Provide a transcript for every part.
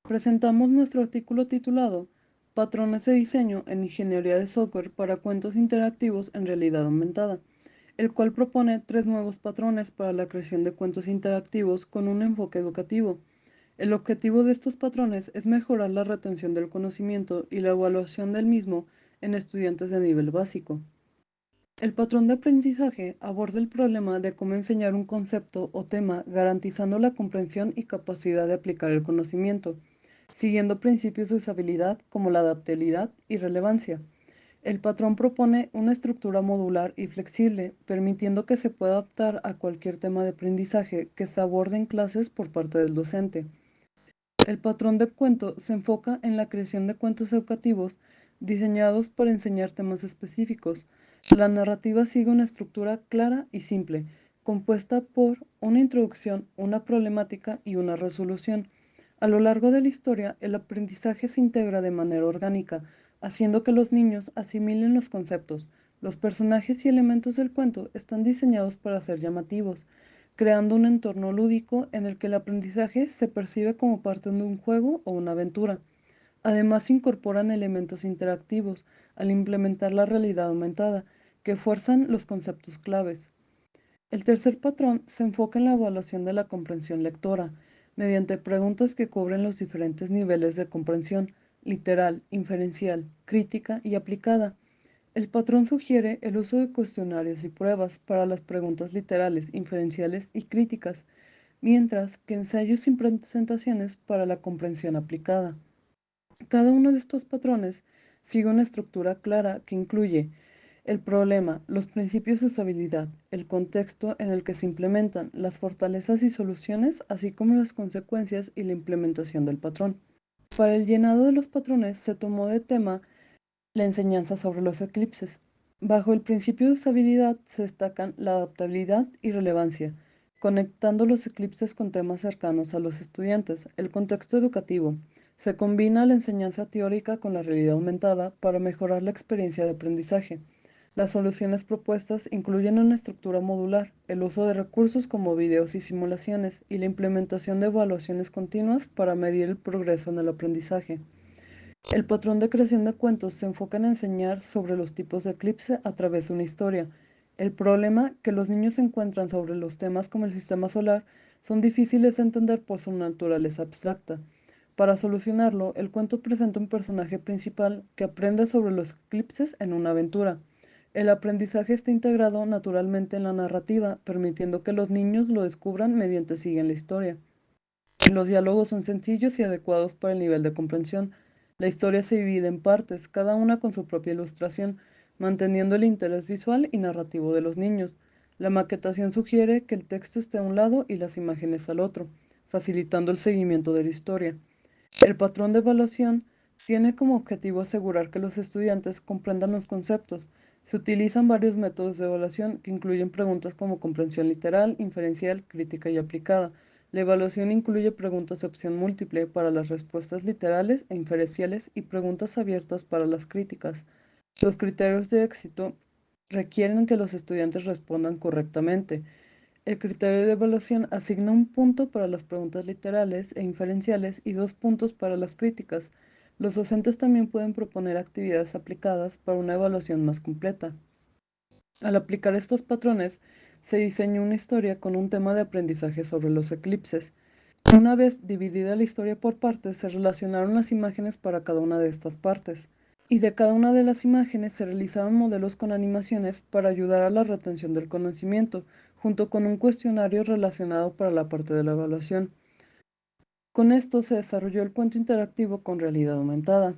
Presentamos nuestro artículo titulado Patrones de diseño en ingeniería de software para cuentos interactivos en realidad aumentada, el cual propone 3 nuevos patrones para la creación de cuentos interactivos con un enfoque educativo. El objetivo de estos patrones es mejorar la retención del conocimiento y la evaluación del mismo en estudiantes de nivel básico. El patrón de aprendizaje aborda el problema de cómo enseñar un concepto o tema garantizando la comprensión y capacidad de aplicar el conocimiento, siguiendo principios de usabilidad como la adaptabilidad y relevancia. El patrón propone una estructura modular y flexible, permitiendo que se pueda adaptar a cualquier tema de aprendizaje que se aborde en clases por parte del docente. El patrón de cuento se enfoca en la creación de cuentos educativos diseñados para enseñar temas específicos. La narrativa sigue una estructura clara y simple, compuesta por una introducción, una problemática y una resolución. A lo largo de la historia, el aprendizaje se integra de manera orgánica, haciendo que los niños asimilen los conceptos. Los personajes y elementos del cuento están diseñados para ser llamativos, creando un entorno lúdico en el que el aprendizaje se percibe como parte de un juego o una aventura. Además, incorporan elementos interactivos al implementar la realidad aumentada, que fuerzan los conceptos claves. El tercer patrón se enfoca en la evaluación de la comprensión lectora, mediante preguntas que cubren los diferentes niveles de comprensión, literal, inferencial, crítica y aplicada. El patrón sugiere el uso de cuestionarios y pruebas para las preguntas literales, inferenciales y críticas, mientras que ensayos y presentaciones para la comprensión aplicada. Cada uno de estos patrones sigue una estructura clara que incluye el problema, los principios de usabilidad, el contexto en el que se implementan, las fortalezas y soluciones, así como las consecuencias y la implementación del patrón. Para el llenado de los patrones se tomó de tema la enseñanza sobre los eclipses. Bajo el principio de usabilidad se destacan la adaptabilidad y relevancia, conectando los eclipses con temas cercanos a los estudiantes. El contexto educativo. Se combina la enseñanza teórica con la realidad aumentada para mejorar la experiencia de aprendizaje. Las soluciones propuestas incluyen una estructura modular, el uso de recursos como videos y simulaciones y la implementación de evaluaciones continuas para medir el progreso en el aprendizaje. El patrón de creación de cuentos se enfoca en enseñar sobre los tipos de eclipse a través de una historia. El problema que los niños encuentran sobre los temas como el sistema solar son difíciles de entender por su naturaleza abstracta. Para solucionarlo, el cuento presenta un personaje principal que aprende sobre los eclipses en una aventura. El aprendizaje está integrado naturalmente en la narrativa, permitiendo que los niños lo descubran mediante siguen la historia. Los diálogos son sencillos y adecuados para el nivel de comprensión. La historia se divide en partes, cada una con su propia ilustración, manteniendo el interés visual y narrativo de los niños. La maquetación sugiere que el texto esté a un lado y las imágenes al otro, facilitando el seguimiento de la historia. El patrón de evaluación tiene como objetivo asegurar que los estudiantes comprendan los conceptos. Se utilizan varios métodos de evaluación que incluyen preguntas como comprensión literal, inferencial, crítica y aplicada. La evaluación incluye preguntas de opción múltiple para las respuestas literales e inferenciales y preguntas abiertas para las críticas. Los criterios de éxito requieren que los estudiantes respondan correctamente. El criterio de evaluación asigna un punto para las preguntas literales e inferenciales y 2 puntos para las críticas. Los docentes también pueden proponer actividades aplicadas para una evaluación más completa. Al aplicar estos patrones, se diseñó una historia con un tema de aprendizaje sobre los eclipses. Una vez dividida la historia por partes, se relacionaron las imágenes para cada una de estas partes. Y de cada una de las imágenes se realizaron modelos con animaciones para ayudar a la retención del conocimiento, junto con un cuestionario relacionado para la parte de la evaluación. Con esto se desarrolló el cuento interactivo con realidad aumentada.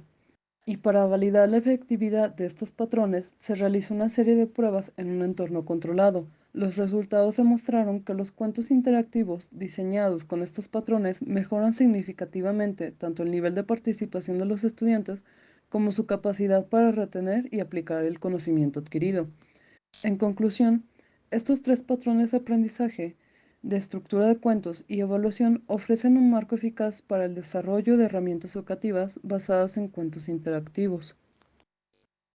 Y para validar la efectividad de estos patrones, se realizó una serie de pruebas en un entorno controlado. Los resultados demostraron que los cuentos interactivos diseñados con estos patrones mejoran significativamente tanto el nivel de participación de los estudiantes como su capacidad para retener y aplicar el conocimiento adquirido. En conclusión, estos 3 patrones de aprendizaje, de estructura de cuentos y evaluación ofrecen un marco eficaz para el desarrollo de herramientas educativas basadas en cuentos interactivos.